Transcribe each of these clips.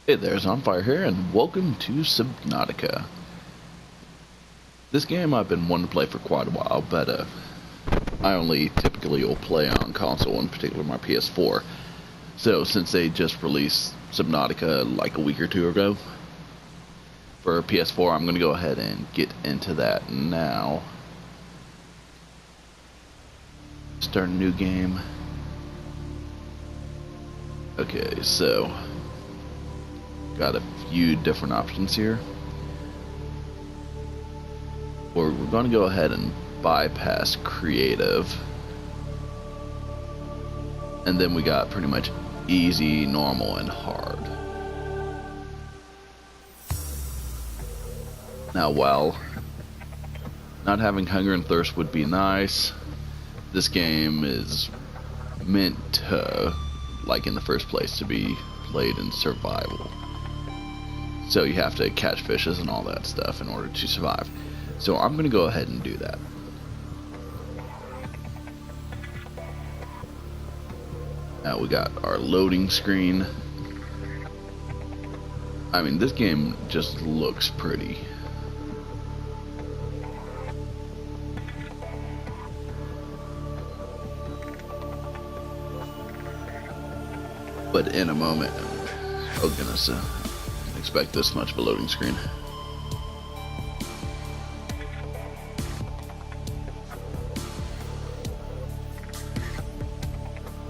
Hey there's On Fire here, and welcome to Subnatica. This game I've been wanting to play for quite a while, but I only typically will play on console, in particular my PS4. So since they just released Subnatica like a week or two ago for PS4, I'm going to go ahead and get into that now. Start a new game. Okay, so got a few different options here. We're going to go ahead and bypass creative, and then we got pretty much easy, normal, and hard. Now, while not having hunger and thirst would be nice, this game is meant to, like in the first place, to be played in survival. So you have to catch fishes and all that stuff in order to survive. So I'm going to go ahead and do that. Now we got our loading screen. I mean, this game just looks pretty. But in a moment, oh goodness, expect this much of a loading screen.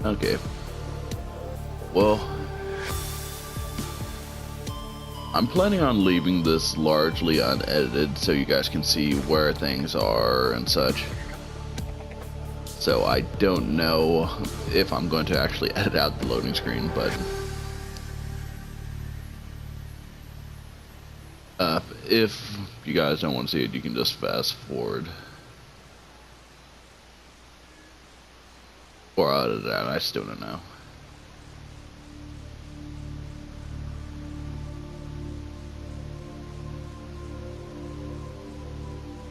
Okay. Well, I'm planning on leaving this largely unedited so you guys can see where things are and such. So I don't know if I'm going to actually edit out the loading screen, but if you guys don't want to see it, you can just fast forward. Or out of that, I still don't know.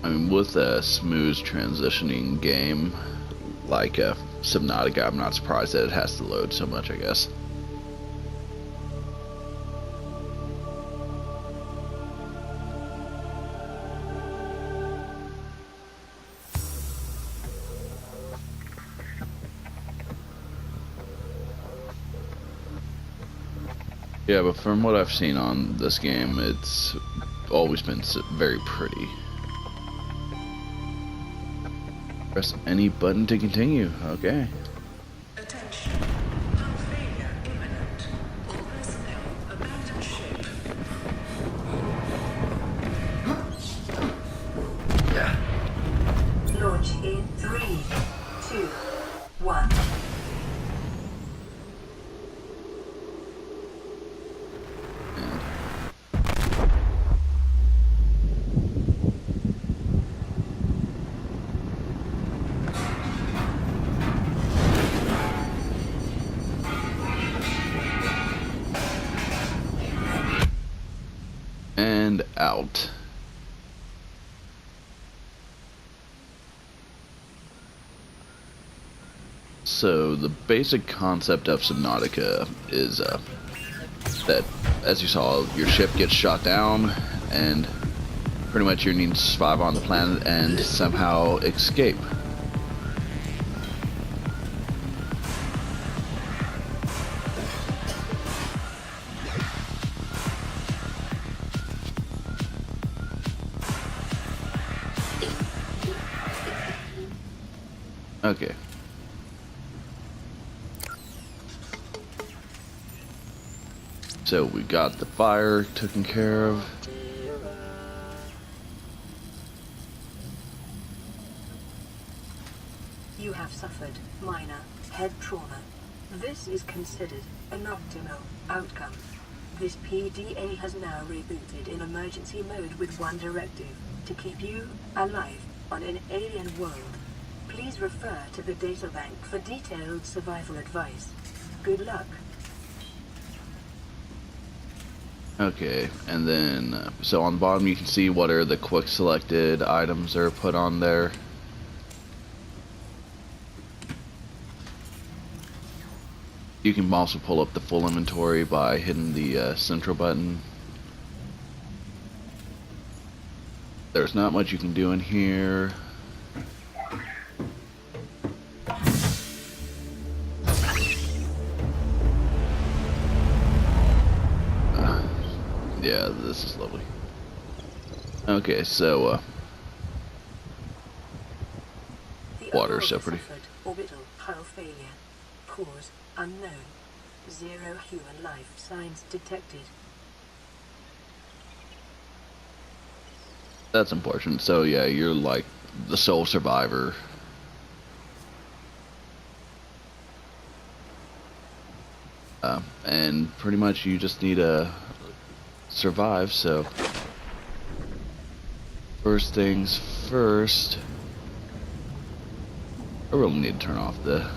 I mean, with a smooth transitioning game like Subnautica, I'm not surprised that it has to load so much, I guess. Yeah, but from what I've seen on this game, it's always been very pretty. Press any button to continue. Okay. Attention. Hull failure imminent. All personnel abandon ship. Launch in 3, 2, 1. And out. So the basic concept of Subnautica is that, as you saw, your ship gets shot down, and pretty much you need to survive on the planet and somehow escape. Okay. So we got the fire taken care of. You have suffered minor head trauma. This is considered an optimal outcome. This PDA has now rebooted in emergency mode with one directive: to keep you alive on an alien world. Please refer to the databank for detailed survival advice. Good luck. Okay, and then, so on the bottom you can see what are the quick selected items are put on there. You can also pull up the full inventory by hitting the central button. There's not much you can do in here. Yeah, this is lovely. Okay, so water separated. Orbital hull failure. Cause unknown. 0 human life signs detected. That's important. So yeah, you're like the sole survivor. And pretty much you just need to survive, so first things first, I really need to turn off the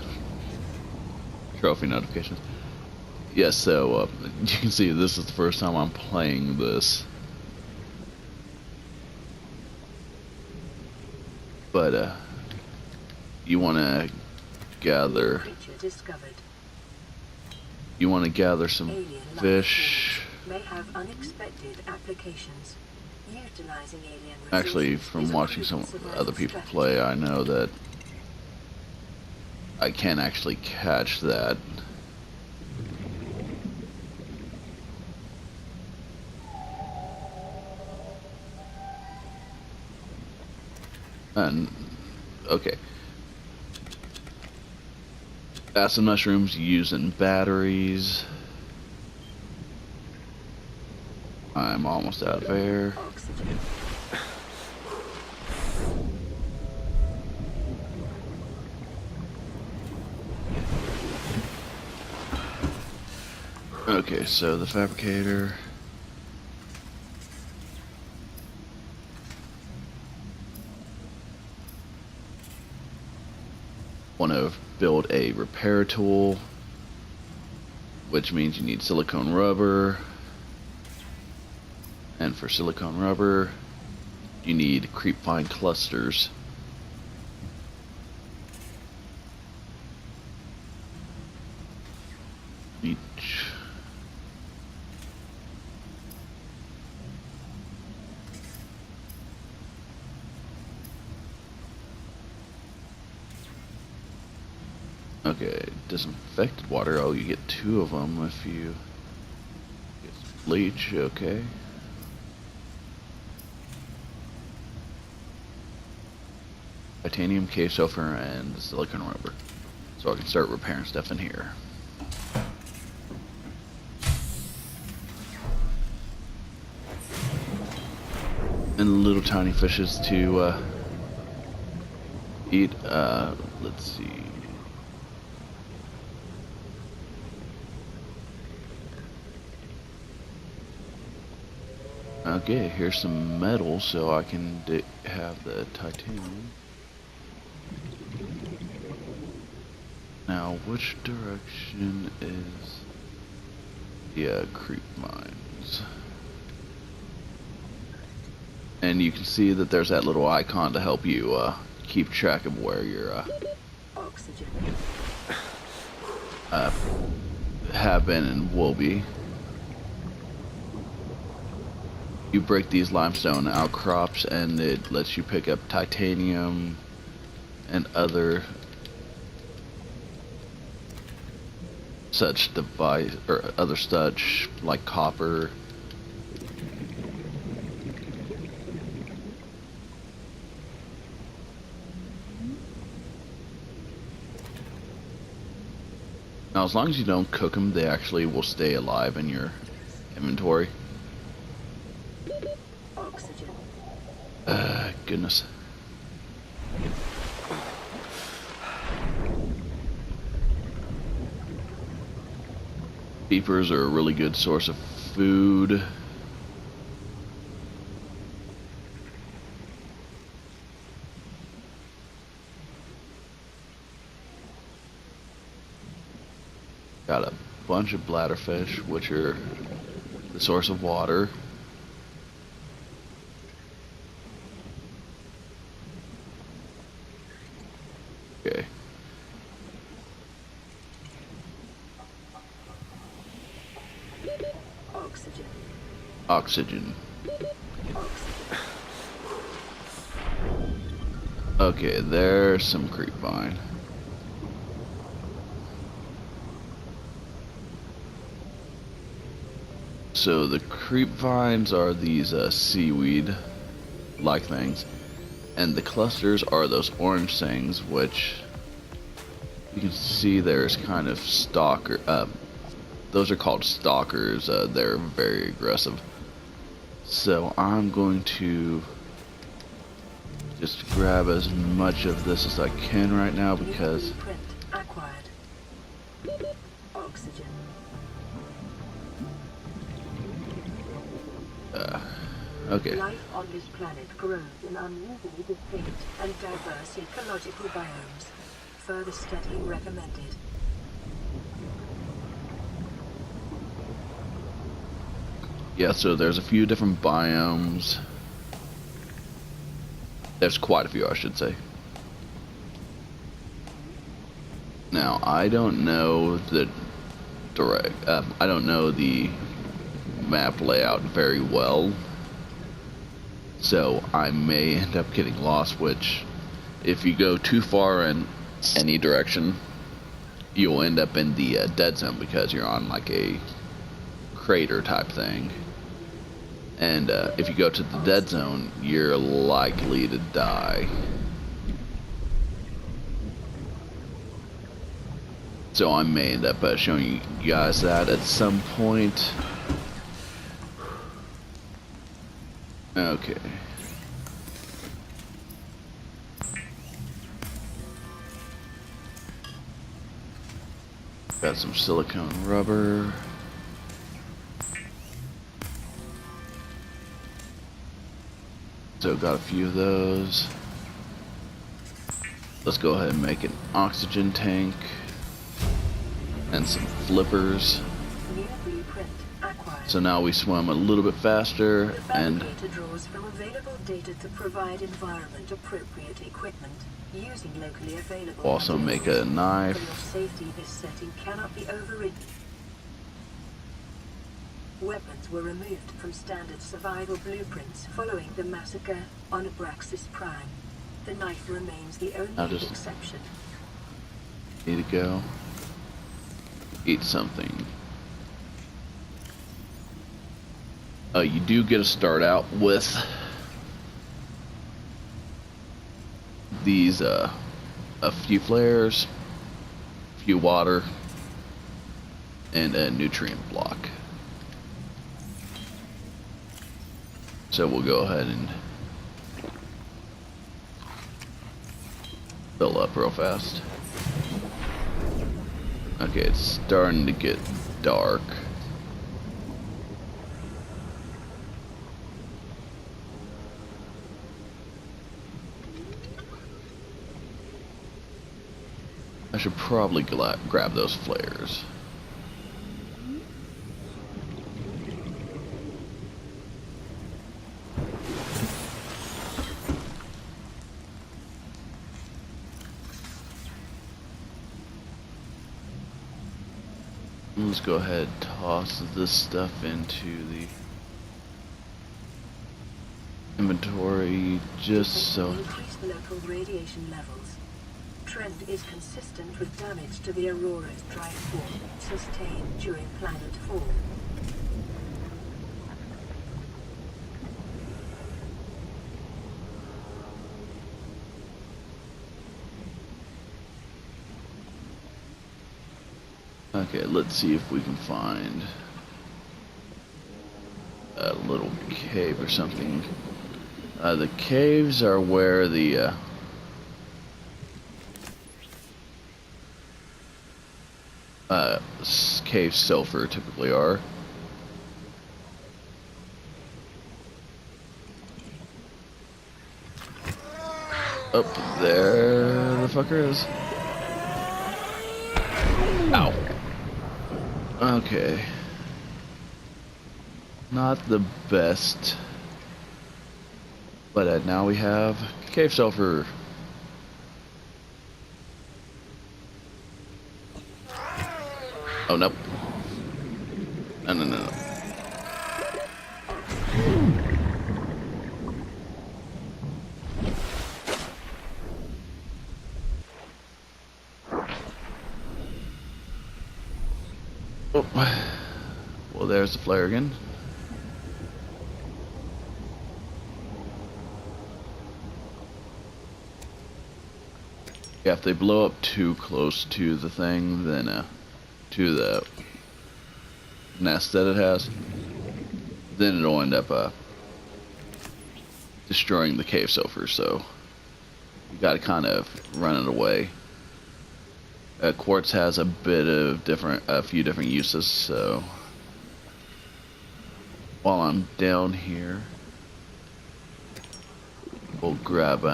trophy notifications. Yes, so you can see this is the first time I'm playing this. But you want to gather some fish. May have unexpected applications. Utilizing alien resources. Actually, from watching some other people play, I know that I can actually catch that. And okay, acid mushrooms using batteries. I'm almost out of air. Okay, so the fabricator. Want to build a repair tool, which means you need silicone rubber. And for silicone rubber, you need creepvine clusters. Each. Okay, disinfected water. Oh, you get 2 of them if you get some bleach. Okay. Titanium, cave sulfur, and silicone rubber. So I can start repairing stuff in here. And little tiny fishes to eat. Let's see. Okay, here's some metal so I can have the titanium. Now, which direction is the creep mines? And you can see that there's that little icon to help you keep track of where you're have been and will be. You break these limestone outcrops and it lets you pick up titanium and other such device or other such like copper. Now, as long as you don't cook them, they actually will stay alive in your inventory. Goodness. Beepers are a really good source of food. Got a bunch of bladderfish, which are the source of water. Okay. Oxygen. Oxygen. Oxygen. Okay, there's some creep vine. So the creep vines are these seaweed-like things, and the clusters are those orange things, which you can see there's kind of stalker. Those are called stalkers. They're very aggressive. So I'm going to just grab as much of this as I can right now because Blueprint acquired. Oxygen. okay. Life on this planet grows in unusually distinct and diverse ecological biomes. Further study recommended. Yeah, so there's a few different biomes. There's quite a few, I should say. Now, I don't know the I don't know the map layout very well, so I may end up getting lost, which, if you go too far in any direction, you'll end up in the dead zone because you're on like a crater type thing. And if you go to the dead zone, you're likely to die. So I may end up showing you guys that at some point. Okay. Got some silicone rubber. So got a few of those. Let's go ahead and make an oxygen tank and some flippers. New blueprint acquired. So now we swim a little bit faster The and fabricator draws from available data to provide environment appropriate equipment using locally available also make a materials. For knife. your safety, this setting cannot be overridden. Weapons were removed from standard survival blueprints following the massacre on Abraxas Prime. The knife remains the only exception. Need to go eat something. You do get to start out with these a few flares, a few water, and a nutrient block. So we'll go ahead and fill up real fast. Okay, it's starting to get dark. I should probably grab those flares. Let's go ahead and toss this stuff into the inventory just so. Increase local radiation levels. Trend is consistent with damage to the Aurora's drive form sustained during planet fall. Okay, let's see if we can find a little cave or something. The caves are where the cave sulfur typically are. Up there the fucker is. Ow. Okay. Not the best. But now we have cave sulfur. Oh, nope. No, no, no, no. Oh. Well, there's the flare again. Yeah, if they blow up too close to the thing, then to the nest that it has, then it'll end up destroying the cave sulfur. So you got to kind of run it away. Quartz has a few different uses. So while I'm down here, we'll grab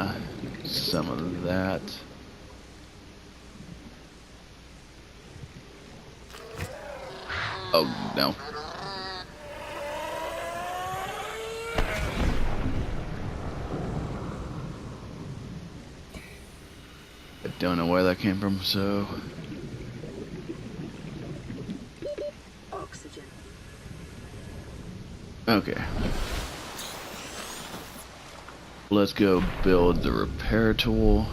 some of that. Oh no. I don't know where that came from, so Oxygen. okay. Let's go build the repair tool.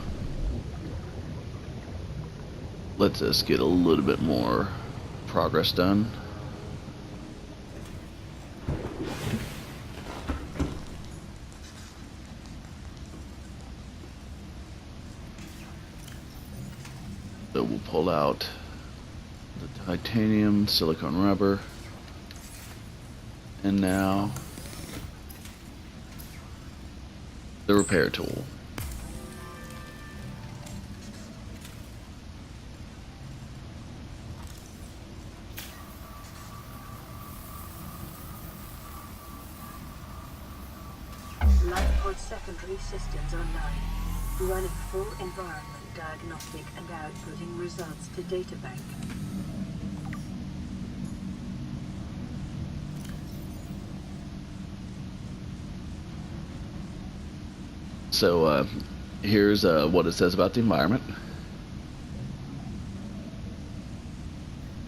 Let's us get a little bit more progress done. So we'll pull out the titanium, silicone rubber, and now the repair tool. Lifepod secondary systems online. Running full environment diagnostic and outputting results to databank. So here's what it says about the environment.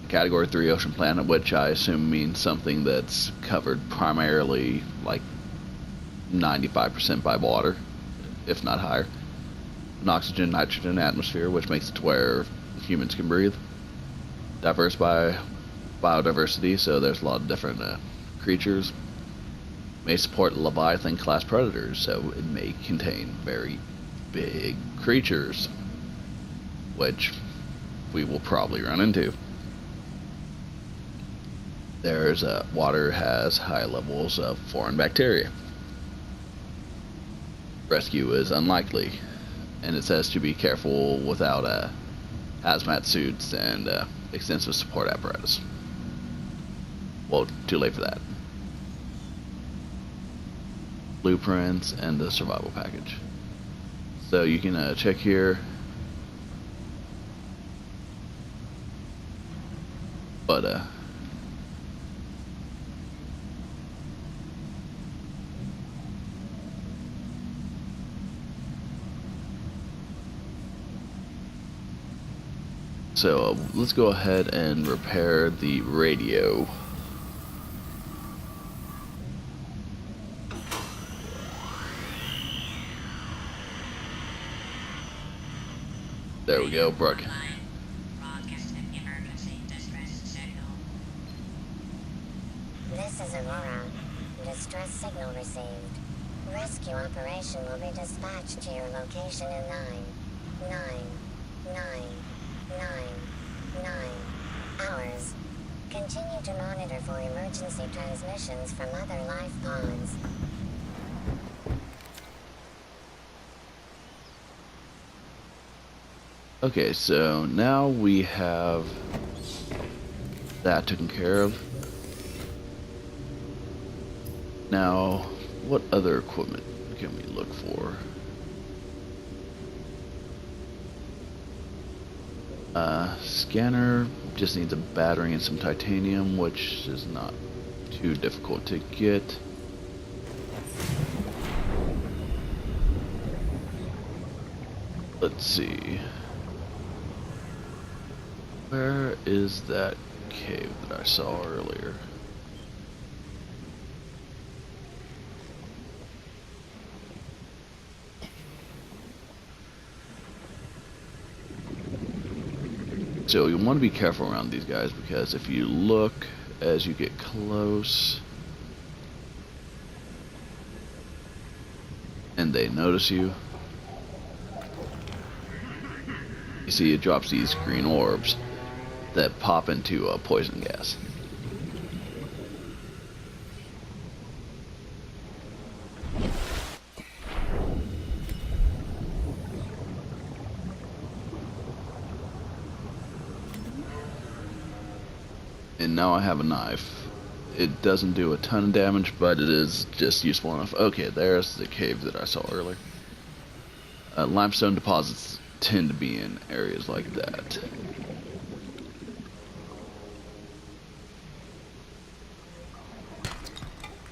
Category 3 ocean planet, which I assume means something that's covered primarily like 95% by water, if not higher. An oxygen, nitrogen atmosphere, which makes it to where humans can breathe. Diverse by biodiversity, so there's a lot of different creatures. May support Leviathan class predators, so it may contain very big creatures, which we will probably run into. There's water has high levels of foreign bacteria. Rescue is unlikely, and it says to be careful without hazmat suits and extensive support apparatus. Well, too late for that. Blueprints and the survival package. So you can check here. But so let's go ahead and repair the radio. There we go, Brooke. This is Aurora. Distress signal received. Rescue operation will be dispatched to your location in 9 hours. Continue to monitor for emergency transmissions from other life pods. Okay, so now we have that taken care of. Now, what other equipment can we look for? Scanner just needs a battery and some titanium, which is not too difficult to get. Let's see. Where is that cave that I saw earlier? still, you want to be careful around these guys, because if you look as you get close and they notice you, you see it drops these green orbs that pop into poison gas. And now I have a knife. It doesn't do a ton of damage, but it is just useful enough. Okay, there's the cave that I saw earlier. Limestone deposits tend to be in areas like that.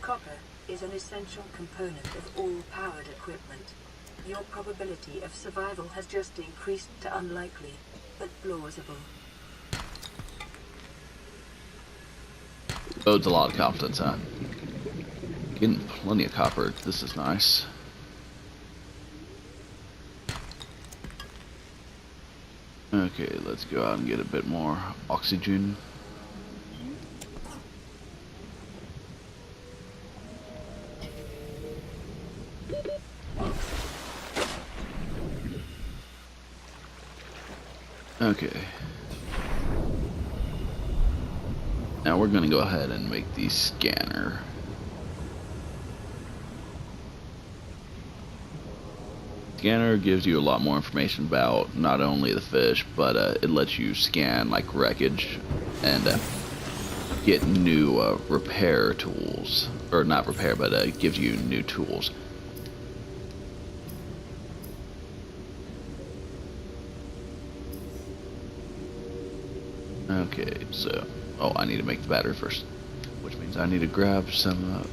Copper is an essential component of all powered equipment. Your probability of survival has just increased to unlikely, but plausible. Bodes a lot of confidence, huh? Getting plenty of copper. This is nice. Okay, let's go out and get a bit more oxygen. Okay. Now we're going to go ahead and make the scanner. Scanner gives you a lot more information about not only the fish, but it lets you scan like wreckage and get new repair tools. Or not repair, but it gives you new tools. Okay, so... oh, I need to make the battery first, which means I need to grab some...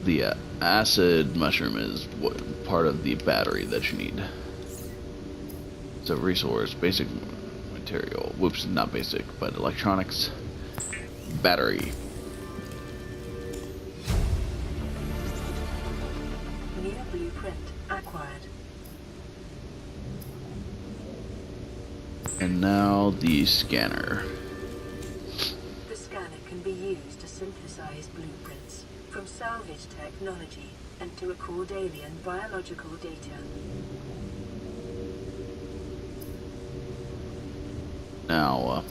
the acid mushroom is part of the battery that you need. So resource, basic material, whoops, not basic, but electronics, battery. New blueprint acquired. And now the scanner. The scanner can be used to synthesize blueprints from salvage technology and to record alien biological data. Now,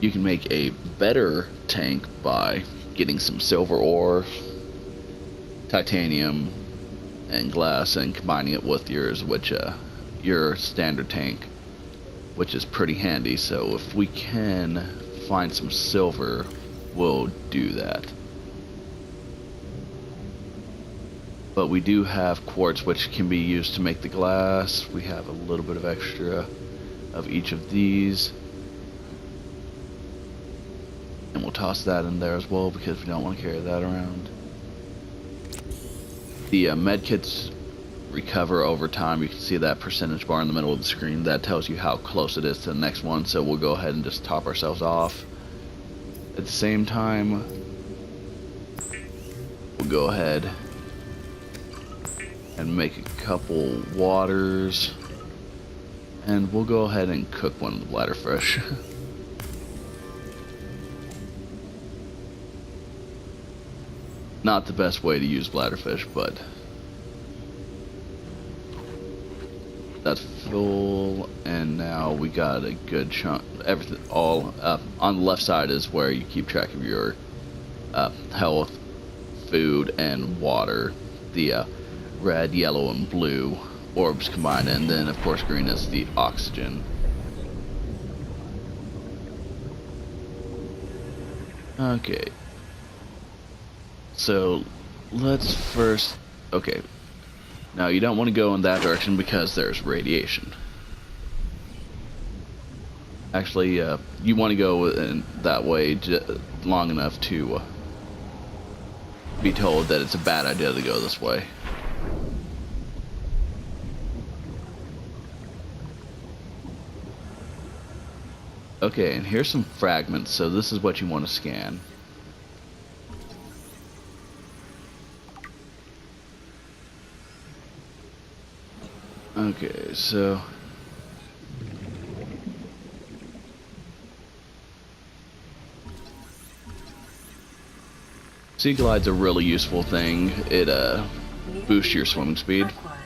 you can make a better tank by getting some silver ore, titanium, and glass, and combining it with yours, which your standard tank, which is pretty handy. So if we can find some silver, we'll do that. But we do have quartz, which can be used to make the glass. We have a little bit of extra of each of these, and we'll toss that in there as well because we don't want to carry that around. The medkits recover over time. You can see that percentage bar in the middle of the screen. That tells you how close it is to the next one, so we'll go ahead and just top ourselves off. At the same time, we'll go ahead and make a couple waters, and we'll go ahead and cook one of the bladderfish. Not the best way to use bladderfish, but that's full, and now we got a good chunk. Everything all on the left side is where you keep track of your health, food, and water. The red, yellow, and blue orbs combined, and then of course green is the oxygen. Okay, so let's first, okay, now you don't want to go in that direction because there's radiation. Actually, you want to go in that way long enough to be told that it's a bad idea to go this way. Okay, and here's some fragments, so this is what you want to scan. Okay, so Sea glide's a really useful thing. It boosts your swimming speed. Acquired.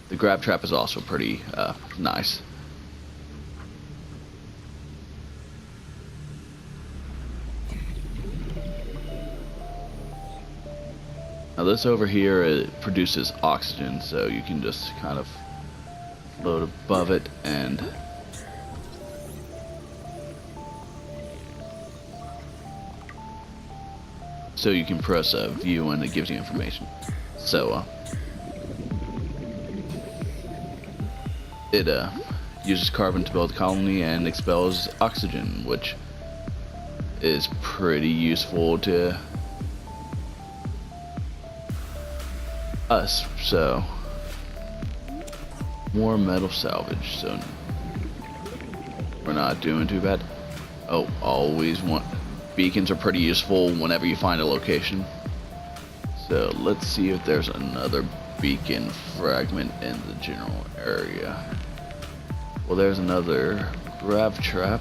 The grab trap is also pretty nice. Now this over here, it produces oxygen, so you can just kind of float above it and so you can press view and it gives you information. So it uses carbon to build a colony and expels oxygen, which is pretty useful to us. So more metal salvage, so we're not doing too bad. Oh, always want beacons are pretty useful whenever you find a location. So let's see if there's another beacon fragment in the general area. Well, there's another grab trap.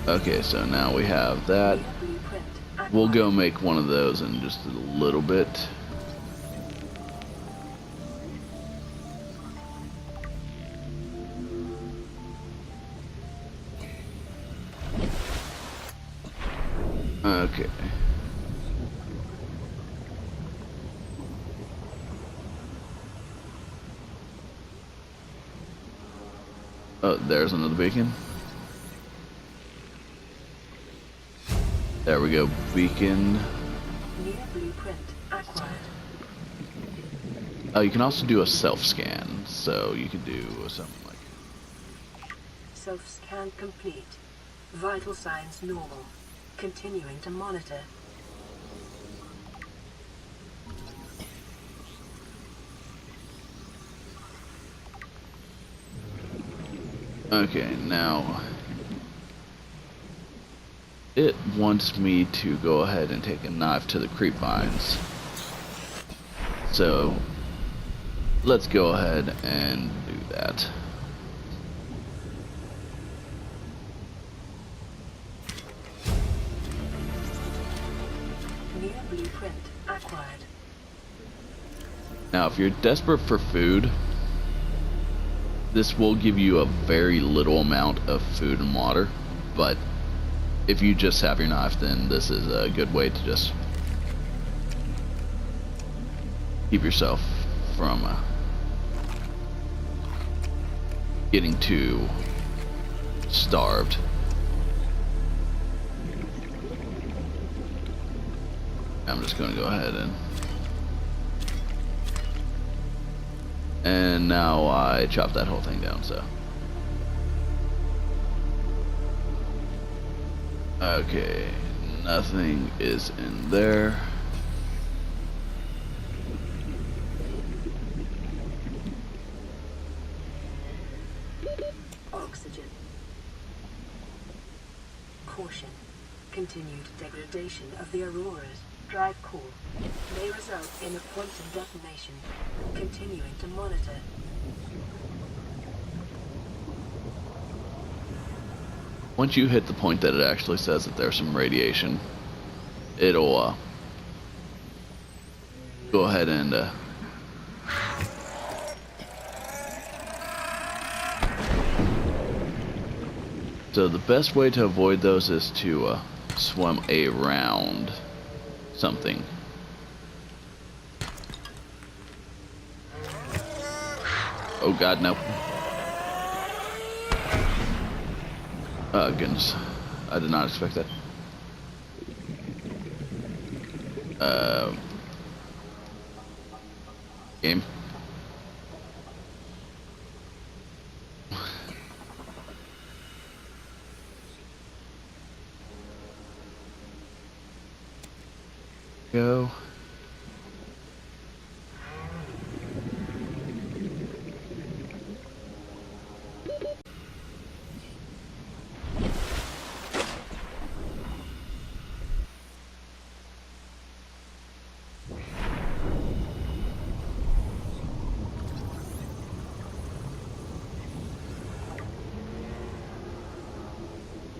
Okay, so now we have that. We'll go make one of those in just a little bit. Okay. Oh, there's another beacon. There we go, beacon. New blueprint acquired. Oh, you can also do a self-scan, so you can do something like... Self-scan complete. Vital signs normal. Continuing to monitor. Okay, now it wants me to go ahead and take a knife to the creep vines. So let's go ahead and do that. New blueprint acquired. Now, if you're desperate for food, this will give you a very little amount of food and water, but if you just have your knife, then this is a good way to just keep yourself from getting too starved. I'm just going to go ahead and now I chopped that whole thing down, so. Okay, nothing is in there. Oxygen. Caution. Continued degradation of the auroras. Drive core. May result in a quantum detonation. Continuing to monitor. Once you hit the point that it actually says that there's some radiation, it'll go ahead and so the best way to avoid those is to swim around something. Oh god, no. Oh goodness, I did not expect that. Game. Go.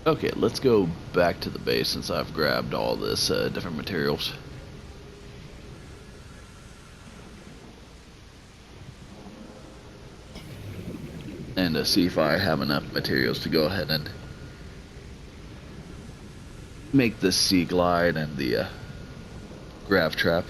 Okay, let's go back to the base since I've grabbed all this different materials. And see if I have enough materials to go ahead and make the sea glide and the grav trap.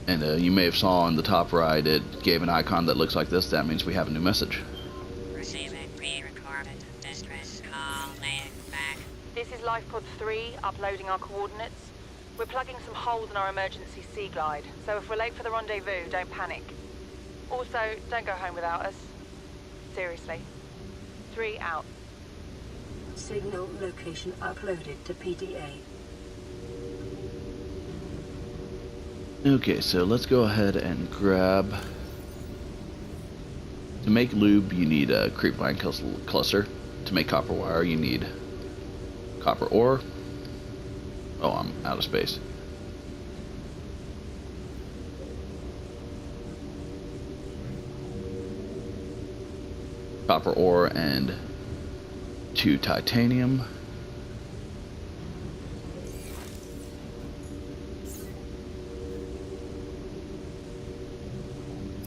And you may have saw on the top right, it gave an icon that looks like this. That means we have a new message. Receiving pre-recorded distress call, laying back. This is LifePod 3, uploading our coordinates. We're plugging some holes in our emergency sea glide, so if we're late for the rendezvous, don't panic. Also, don't go home without us. Seriously. 3 out. Signal location uploaded to PDA. Okay, so let's go ahead and grab... To make lube, you need a creepvine cluster. To make copper wire, you need copper ore. Oh, I'm out of space. Copper ore and 2 titanium.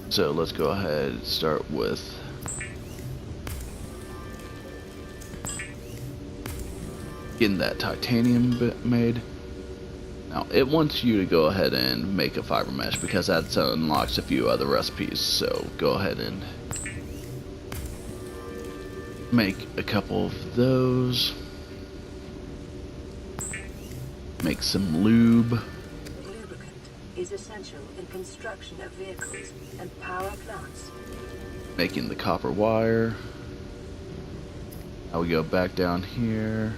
So let's go ahead and start with getting that titanium bit made. Now it wants you to go ahead and make a fiber mesh because that unlocks a few other recipes. So go ahead and make a couple of those. Make some lube. Is essential in construction of vehicles and power plants. Making the copper wire. Now we go back down here.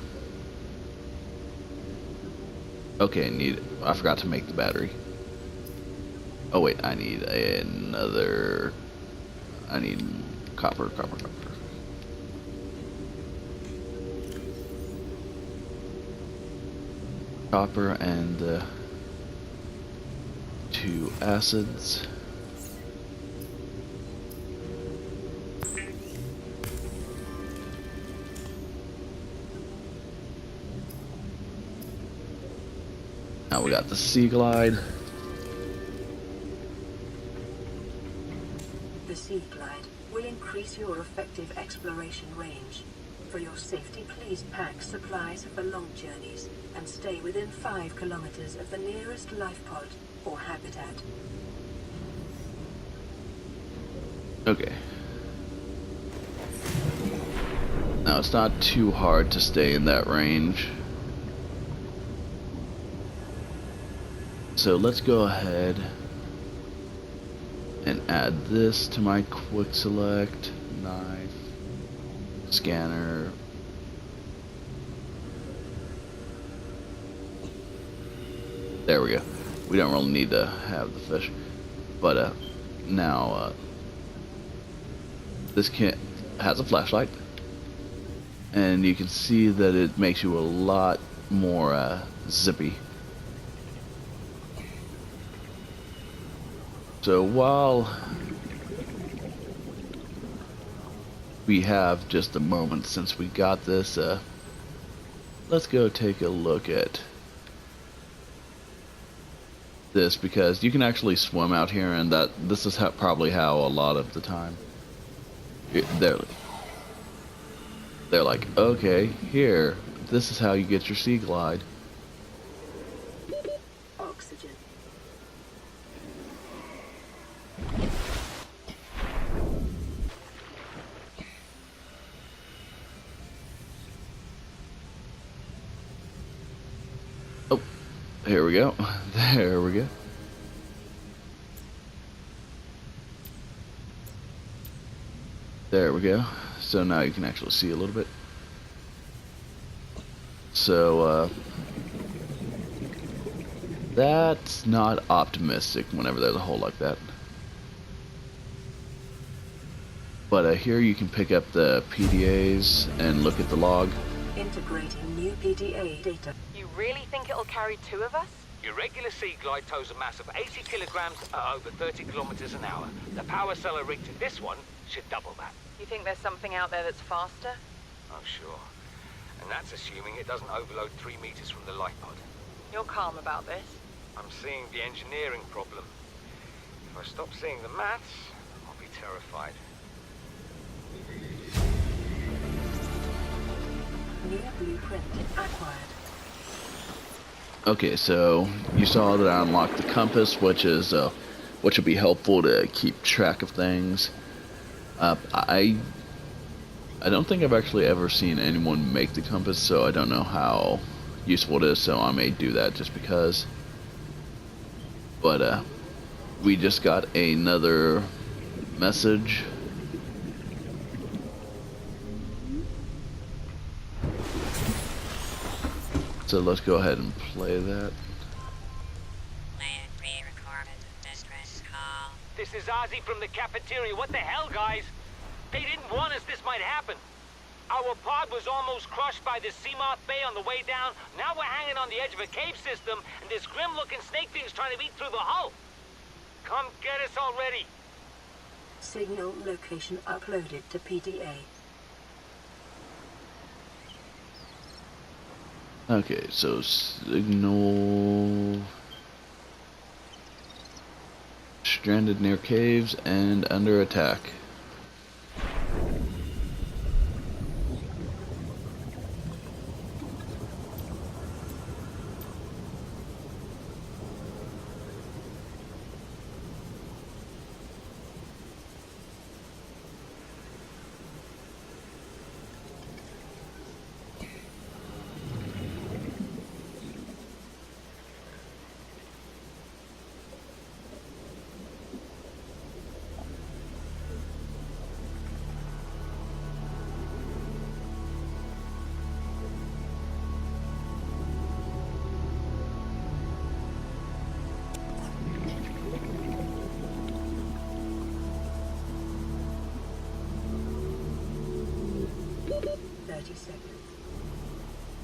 Okay, I forgot to make the battery. Oh wait, I need another. I need copper. Copper and 2 acids. Now we got the sea glide. The sea glide will increase your effective exploration range. For your safety, please pack supplies for long journeys and stay within 5 kilometers of the nearest life pod or habitat. Okay. Now it's not too hard to stay in that range. So let's go ahead and add this to my quick select, knife, scanner. There we go. We don't really need to have the fish, but now this kit has a flashlight, and you can see that it makes you a lot more zippy. So while we have just a moment since we got this, let's go take a look at this, because you can actually swim out here, and this is probably how a lot of the time they're like, okay, here, this is how you get your sea glide. Oxygen. Oh, here we go. There we go. There we go. So now you can actually see a little bit. So, that's not optimistic whenever there's a hole like that. But here you can pick up the PDAs and look at the log. Integrating new PDA data. You really think it'll carry 2 of us? Your regular sea glide tows a mass of 80 kilograms at over 30 kilometers an hour. The power cell rigged to this one should double that. You think there's something out there that's faster? Oh, sure. And that's assuming it doesn't overload 3 meters from the light pod. You're calm about this. I'm seeing the engineering problem. If I stop seeing the maths, I'll be terrified. New blueprint acquired. Okay, so you saw that I unlocked the compass, which will be helpful to keep track of things. I don't think I've actually ever seen anyone make the compass, so I don't know how useful it is, so I may do that just because. But we just got another message. So let's go ahead and play that. Land pre-recorded distress call. This is Ozzy from the cafeteria. What the hell, guys? They didn't warn us this might happen. Our pod was almost crushed by this Seamoth Bay on the way down. Now we're hanging on the edge of a cave system, and this grim-looking snake thing's trying to eat through the hull. Come get us already. Signal location uploaded to PDA. Okay, so signal stranded near caves and under attack.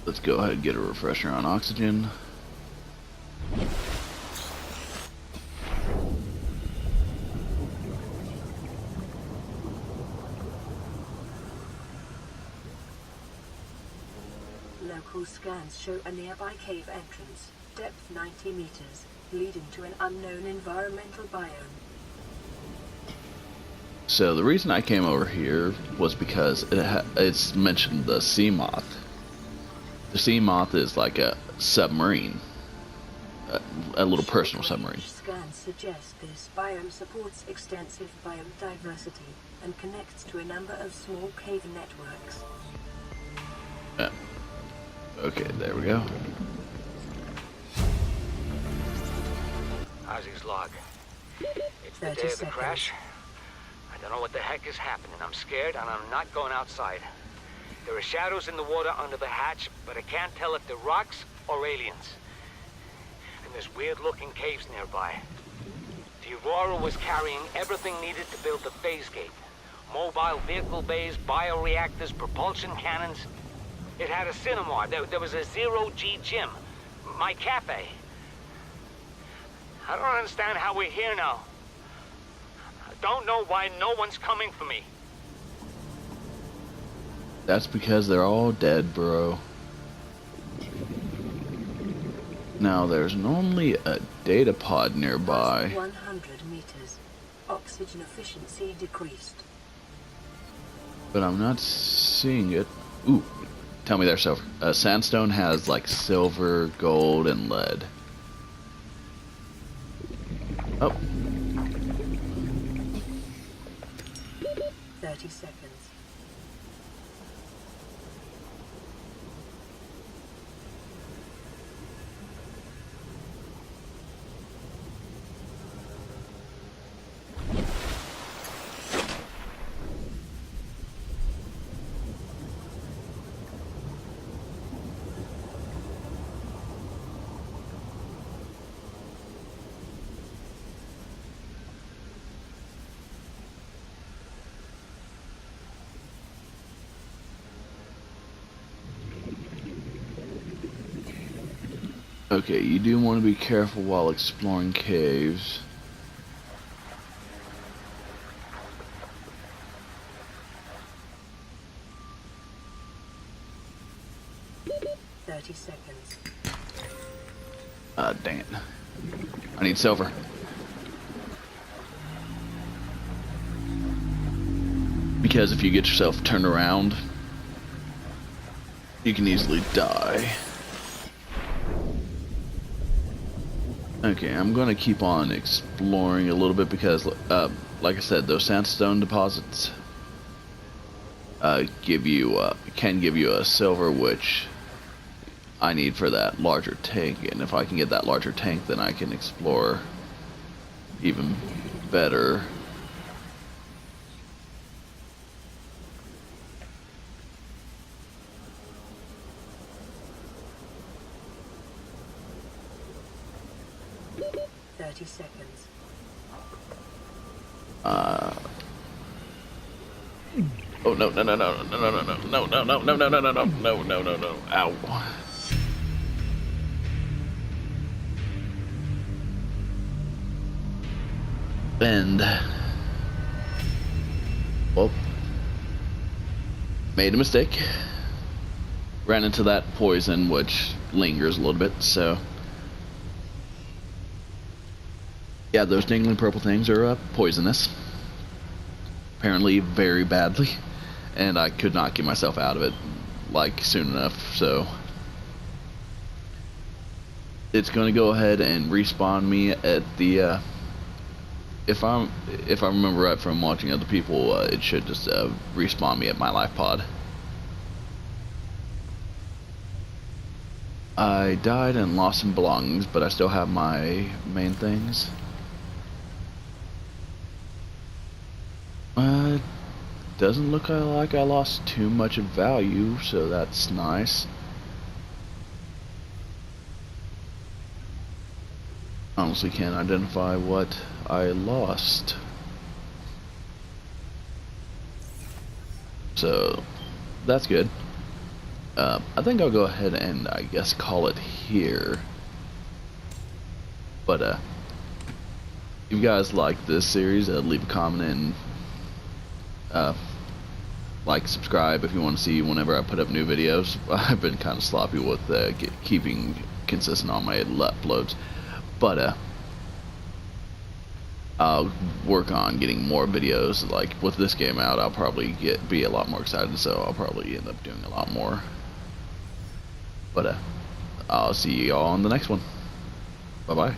Let's go ahead and get a refresher on oxygen. Local scans show a nearby cave entrance, depth 90 meters, leading to an unknown environmental biome. So the reason I came over here was because it's mentioned the Seamoth. The Seamoth is like a submarine, a little personal submarine. Scans suggest this biome supports extensive biodiversity and connects to a number of small cave networks. Okay, there we go. Ozzy's log. It's the day of the crash. I don't know what the heck is happening. I'm scared and I'm not going outside. There are shadows in the water under the hatch, but I can't tell if they're rocks or aliens. And there's weird-looking caves nearby. The Aurora was carrying everything needed to build the phase gate. Mobile vehicle bays, bioreactors, propulsion cannons. It had a cinema. There was a zero-G gym. My cafe. I don't understand how we're here now. I don't know why no one's coming for me. That's because they're all dead, bro. Now, there's normally a data pod nearby. 100 meters. Oxygen efficiency decreased. But I'm not seeing it. Ooh, tell me there's silver. Sandstone has like silver, gold, and lead. Oh. 30 seconds. Okay, you do want to be careful while exploring caves. Seconds. Dang it. I need silver. Because if you get yourself turned around, you can easily die. Okay, I'm gonna keep on exploring a little bit because, like I said, those sandstone deposits can give you a silver, which I need for that larger tank. And if I can get that larger tank, then I can explore even better. Seconds. Oh no no no no no no no no no no no no no no no no no no no! Ow! And well, made a mistake. Ran into that poison, which lingers a little bit. So yeah, those dangling purple things are poisonous. Apparently very badly, and I could not get myself out of it like soon enough, so it's going to go ahead and respawn me at the if I remember right from watching other people, it should just respawn me at my life pod. I died and lost some belongings, but I still have my main things. Doesn't look like I lost too much of value, so that's nice. Honestly can't identify what I lost. So that's good. I think I'll go ahead and I guess call it here. But if you guys like this series, leave a comment and like, subscribe if you want to see whenever I put up new videos. I've been kind of sloppy with keeping consistent on my uploads, but I'll work on getting more videos. Like with this game out, I'll probably be a lot more excited, so I'll probably end up doing a lot more. But I'll see you all on the next one. Bye bye.